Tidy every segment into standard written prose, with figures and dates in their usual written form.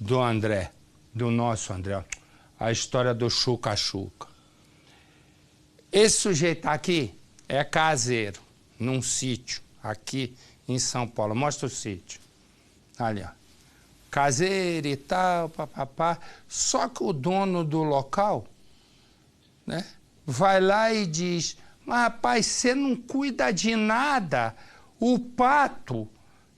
do André, do nosso André, a história do Chuca-Chuca. Esse sujeito aqui é caseiro, num sítio, aqui em São Paulo. Mostra o sítio. Ali, ó. Caseiro e tal, papapá. Só que o dono do local, né, vai lá e diz: mas, rapaz, você não cuida de nada. O pato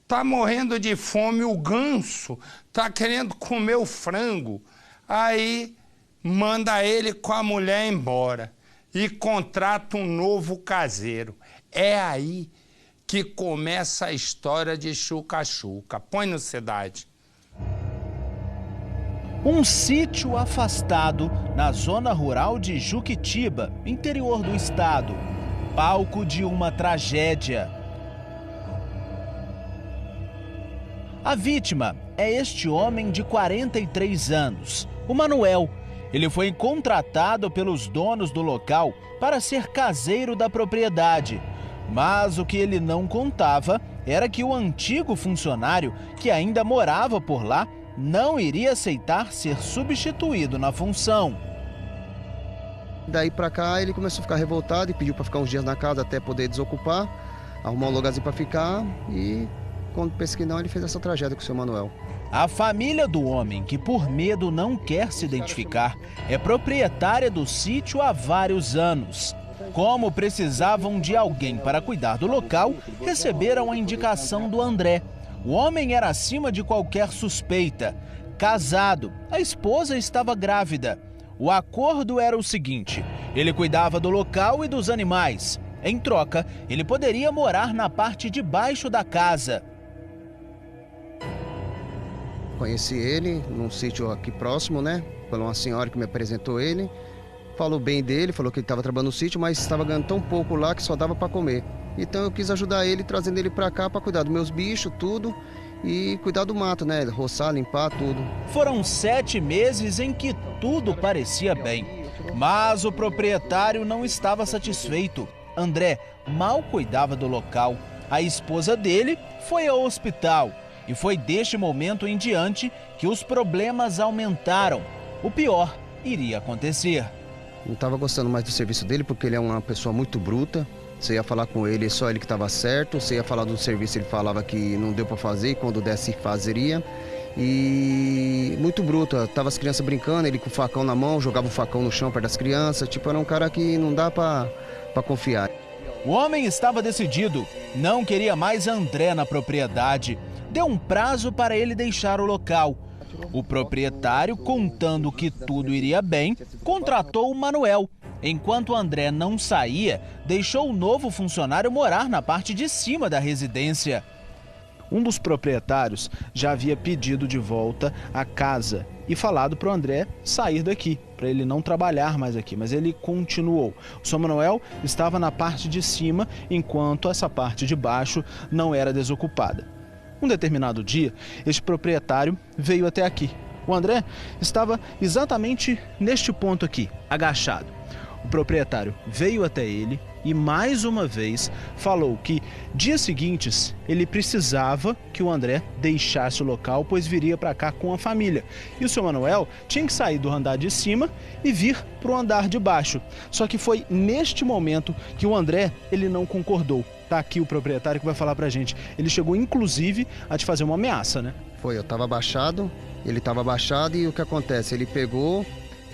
tá morrendo de fome, o ganso tá querendo comer o frango. Aí manda ele com a mulher embora e contrata um novo caseiro. É aí que começa a história de Chuca-Chuca. Põe no Cidade. Um sítio afastado na zona rural de Juquitiba, interior do estado. Palco de uma tragédia. A vítima é este homem de 43 anos, o Manuel. Ele foi contratado pelos donos do local para ser caseiro da propriedade. Mas o que ele não contava era que o antigo funcionário, que ainda morava por lá, não iria aceitar ser substituído na função. Daí pra cá ele começou a ficar revoltado e pediu para ficar uns dias na casa até poder desocupar, arrumar um lugarzinho para ficar, e quando pensou que não, ele fez essa tragédia com o seu Manuel. A família do homem, que por medo não quer se identificar, é proprietária do sítio há vários anos. Como precisavam de alguém para cuidar do local, receberam a indicação do André. O homem era acima de qualquer suspeita. Casado, a esposa estava grávida. O acordo era o seguinte: ele cuidava do local e dos animais. Em troca, ele poderia morar na parte de baixo da casa. Conheci ele num sítio aqui próximo, né? Por uma senhora que me apresentou ele. Falou bem dele, falou que ele estava trabalhando no sítio, mas estava ganhando tão pouco lá que só dava para comer. Então eu quis ajudar ele, trazendo ele para cá para cuidar dos meus bichos, tudo, e cuidar do mato, né? Roçar, limpar, tudo. Foram 7 meses em que tudo parecia bem. Mas o proprietário não estava satisfeito. André mal cuidava do local. A esposa dele foi ao hospital. E foi deste momento em diante que os problemas aumentaram. O pior iria acontecer. Não estava gostando mais do serviço dele porque ele é uma pessoa muito bruta. Você ia falar com ele, só ele que estava certo. Você ia falar do serviço, ele falava que não deu para fazer e quando desse fazeria. E muito bruto, tava as crianças brincando, ele com o facão na mão, jogava o facão no chão perto das crianças. Tipo, era um cara que não dá para confiar. O homem estava decidido, não queria mais André na propriedade. Deu um prazo para ele deixar o local. O proprietário, contando que tudo iria bem, contratou o Manuel. Enquanto André não saía, deixou o novo funcionário morar na parte de cima da residência. Um dos proprietários já havia pedido de volta a casa e falado para o André sair daqui, para ele não trabalhar mais aqui, mas ele continuou. O seu Manuel estava na parte de cima, enquanto essa parte de baixo não era desocupada. Um determinado dia, este proprietário veio até aqui. O André estava exatamente neste ponto aqui, agachado. O proprietário veio até ele e mais uma vez falou que dias seguintes ele precisava que o André deixasse o local, pois viria para cá com a família. E o seu Manuel tinha que sair do andar de cima e vir para o andar de baixo. Só que foi neste momento que o André ele não concordou. Tá aqui o proprietário que vai falar pra gente. Ele chegou inclusive a te fazer uma ameaça, né? Foi, eu estava abaixado, ele estava abaixado e o que acontece? Ele pegou,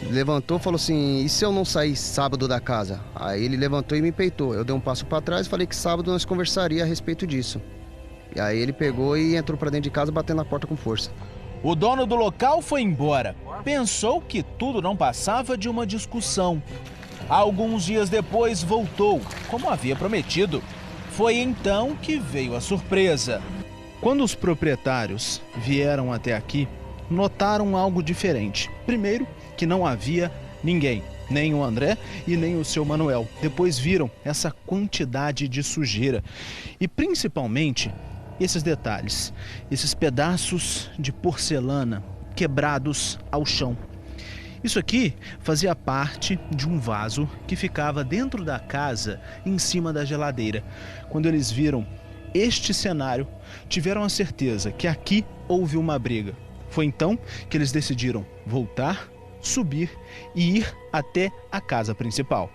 levantou e falou assim: e se eu não sair sábado da casa? Aí ele levantou e me peitou. Eu dei um passo para trás e falei que sábado nós conversaria a respeito disso. E aí ele pegou e entrou para dentro de casa batendo na porta com força. O dono do local foi embora. Pensou que tudo não passava de uma discussão. Alguns dias depois voltou, como havia prometido. Foi então que veio a surpresa. Quando os proprietários vieram até aqui, notaram algo diferente. Primeiro, que não havia ninguém, nem o André e nem o seu Manuel. Depois viram essa quantidade de sujeira e principalmente esses detalhes, esses pedaços de porcelana quebrados ao chão. Isso aqui fazia parte de um vaso que ficava dentro da casa, em cima da geladeira. Quando eles viram este cenário, tiveram a certeza que aqui houve uma briga. Foi então que eles decidiram voltar, subir e ir até a casa principal.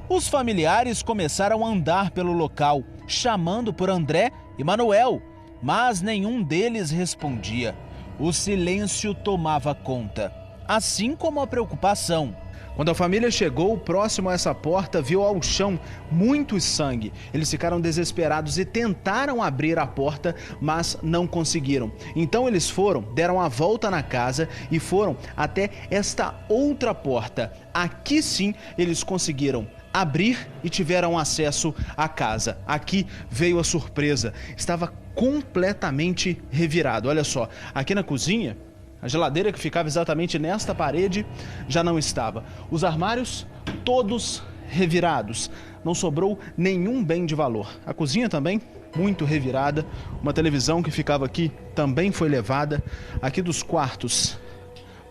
Os familiares começaram a andar pelo local, chamando por André e Manuel, mas nenhum deles respondia. O silêncio tomava conta, assim como a preocupação. Quando a família chegou próximo a essa porta, viu ao chão muito sangue. Eles ficaram desesperados e tentaram abrir a porta, mas não conseguiram. Então eles deram a volta na casa e foram até esta outra porta. Aqui sim eles conseguiram abrir e tiveram acesso à casa. Aqui veio a surpresa. Estava completamente revirado. Olha só, aqui na cozinha, a geladeira que ficava exatamente nesta parede já não estava. Os armários todos revirados. Não sobrou nenhum bem de valor. A cozinha também muito revirada. Uma televisão que ficava aqui também foi levada. Aqui dos quartos,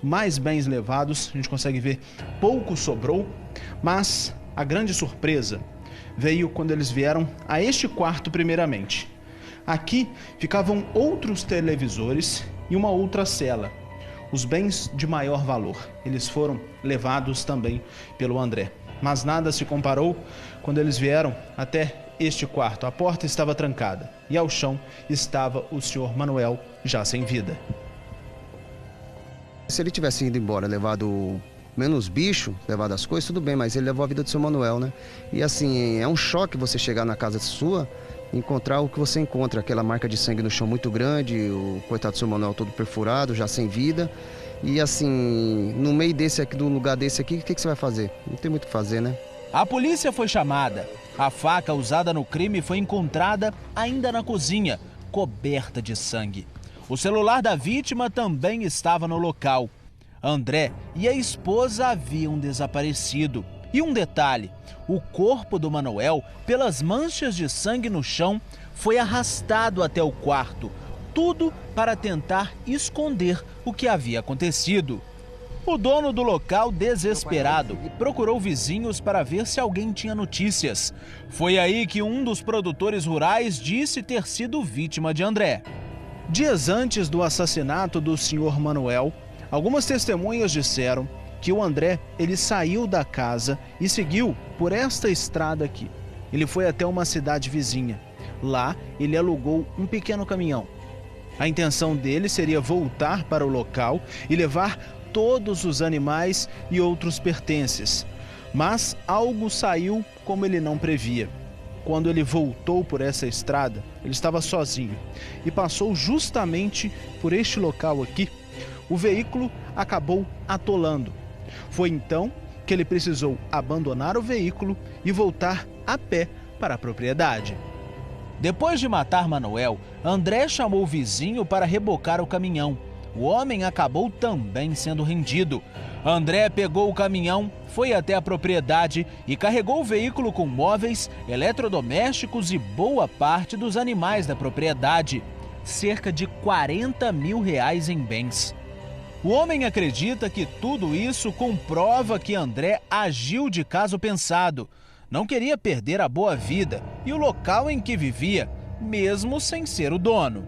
mais bens levados. A gente consegue ver, pouco sobrou. Mas a grande surpresa veio quando eles vieram a este quarto primeiramente. Aqui ficavam outros televisores e uma outra cela. Os bens de maior valor, eles foram levados também pelo André. Mas nada se comparou quando eles vieram até este quarto. A porta estava trancada e ao chão estava o senhor Manuel já sem vida. Se ele tivesse ido embora, levado menos bicho, levado as coisas, tudo bem, mas ele levou a vida do seu Manuel, né? E assim, é um choque você chegar na casa sua, encontrar o que você encontra, aquela marca de sangue no chão muito grande, o coitado do seu Manuel todo perfurado, já sem vida. E assim, no meio desse aqui, do lugar desse aqui, o que você vai fazer? Não tem muito o que fazer, né? A polícia foi chamada. A faca usada no crime foi encontrada ainda na cozinha, coberta de sangue. O celular da vítima também estava no local. André e a esposa haviam desaparecido. E um detalhe, o corpo do Manuel, pelas manchas de sangue no chão, foi arrastado até o quarto. Tudo para tentar esconder o que havia acontecido. O dono do local, desesperado, procurou vizinhos para ver se alguém tinha notícias. Foi aí que um dos produtores rurais disse ter sido vítima de André. Dias antes do assassinato do senhor Manuel, algumas testemunhas disseram que o André, ele saiu da casa e seguiu por esta estrada aqui. Ele foi até uma cidade vizinha. Lá, ele alugou um pequeno caminhão. A intenção dele seria voltar para o local e levar todos os animais e outros pertences. Mas algo saiu como ele não previa. Quando ele voltou por essa estrada, ele estava sozinho e passou justamente por este local aqui. O veículo acabou atolando. Foi então que ele precisou abandonar o veículo e voltar a pé para a propriedade. Depois de matar Manuel, André chamou o vizinho para rebocar o caminhão. O homem acabou também sendo rendido. André pegou o caminhão, foi até a propriedade e carregou o veículo com móveis, eletrodomésticos e boa parte dos animais da propriedade. Cerca de R$40 mil em bens. O homem acredita que tudo isso comprova que André agiu de caso pensado. Não queria perder a boa vida e o local em que vivia, mesmo sem ser o dono.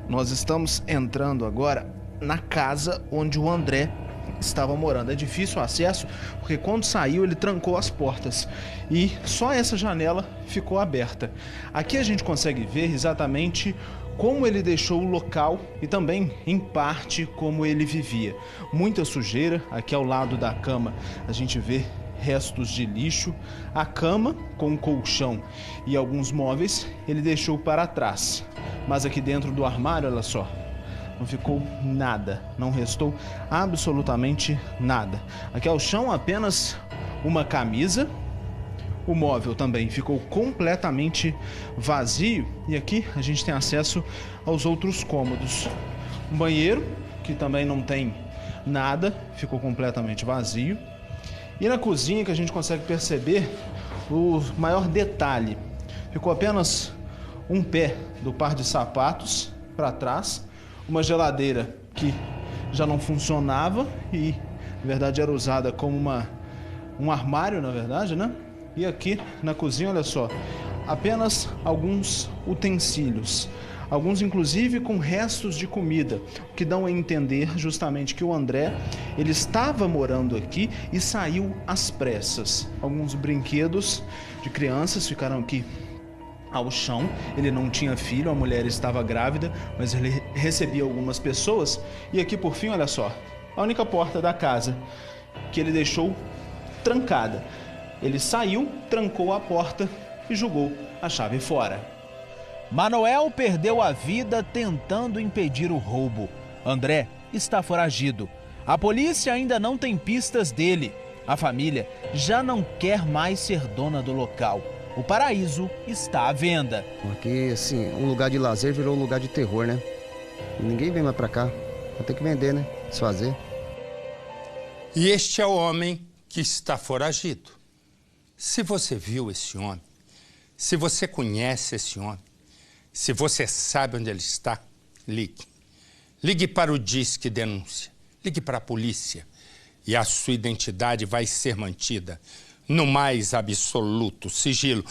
Nós estamos entrando agora na casa onde o André estava morando. É difícil o acesso, porque quando saiu ele trancou as portas e só essa janela ficou aberta. Aqui a gente consegue ver exatamente como ele deixou o local e também, em parte, como ele vivia. Muita sujeira. Aqui ao lado da cama a gente vê restos de lixo. A cama com um colchão e alguns móveis ele deixou para trás. Mas aqui dentro do armário, olha só, não ficou nada, não restou absolutamente nada. Aqui ao chão apenas uma camisa. O móvel também ficou completamente vazio e aqui a gente tem acesso aos outros cômodos. Um banheiro que também não tem nada, ficou completamente vazio. E na cozinha que a gente consegue perceber o maior detalhe, ficou apenas um pé do par de sapatos para trás, uma geladeira que já não funcionava e na verdade era usada como um armário, na verdade, né? E aqui na cozinha, olha só, apenas alguns utensílios, alguns inclusive com restos de comida, o que dão a entender justamente que o André, ele estava morando aqui e saiu às pressas. Alguns brinquedos de crianças ficaram aqui ao chão. Ele não tinha filho, a mulher estava grávida, mas ele recebia algumas pessoas. E aqui por fim, olha só, a única porta da casa que ele deixou trancada. Ele saiu, trancou a porta e jogou a chave fora. Manoel perdeu a vida tentando impedir o roubo. André está foragido. A polícia ainda não tem pistas dele. A família já não quer mais ser dona do local. O paraíso está à venda. Aqui, assim, um lugar de lazer virou um lugar de terror, né? Ninguém vem mais pra cá. Vai ter que vender, né? Desfazer. E este é o homem que está foragido. Se você viu esse homem, se você conhece esse homem, se você sabe onde ele está, ligue. Ligue para o Disque Denúncia. Ligue para a polícia. E a sua identidade vai ser mantida no mais absoluto sigilo.